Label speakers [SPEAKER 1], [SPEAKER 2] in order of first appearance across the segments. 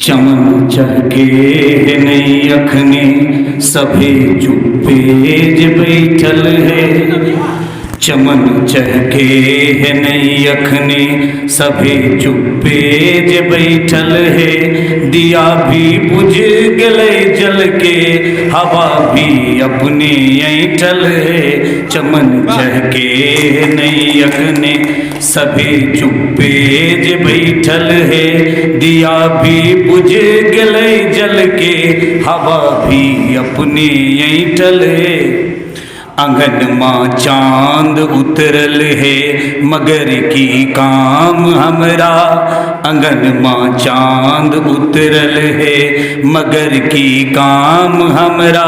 [SPEAKER 1] चमन चहके नहीं अखने सभे चुप्पे जे बैठल है। चमन चहके है नहीं अखने सभे चुप्पे जे बैठल है। दिया भी बुझ गले जल के हवा भी अपने ऐठल है। चमन चहके है नहीं अखने सभे चुप्पे जे बैठल है। दिया भी बुझ गले जल के हवा भी अपने ऐठल है। आंगन माँ चांद उतरल है मगर की काम हमरा। आंगन माँ चांद उतरल है मगर की काम हमरा।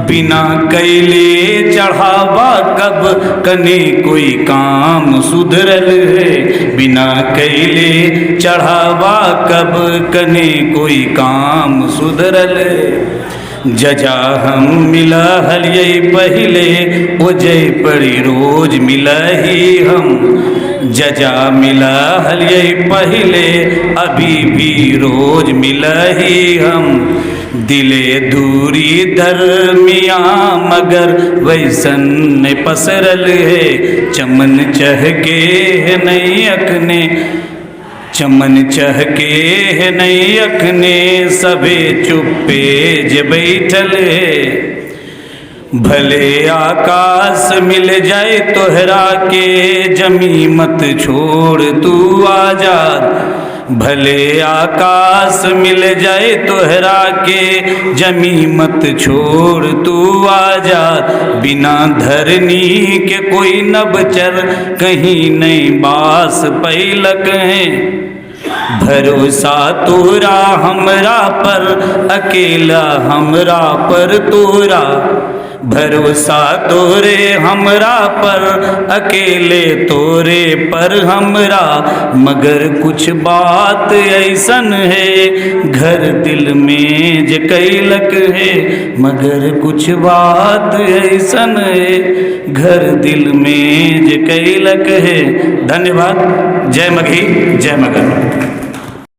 [SPEAKER 1] बिना कैले चढ़ावा कब कने कोई काम सुधरल है। बिना कैले चढ़ावा कब कने कोई काम सुधरल है। जजा हम मिला हलिये पहले ओ जय पड़ी रोज मिला ही हम। जजा मिला हलिये पहले अभी भी रोज मिला ही हम। दिले दूरी दरमिया मगर वैसन ने पसरल है। चमन चहके है नहीं अखने चमन चहके है नहीं अखने सभे चुप्पे जे बैठल है। भले आकाश मिल जाए तोहरा के जमी मत छोड़ तू आजाद। भले आकाश मिल जाए तोहरा के जमी मत छोड़ तू आजाद। बिना धरनी के कोई नबचर कहीं नहीं बास पैलक है। भरोसा तोरा हमरा पर अकेला हमरा पर तोरा। भरोसा तोरे हमरा पर अकेले तोरे पर हमरा। मगर कुछ बात ऐसन है घर दिल में जे कैलक है। मगर कुछ बात ऐसन है घर दिल में जे कैलक है। धन्यवाद। जय मघी जय मगन।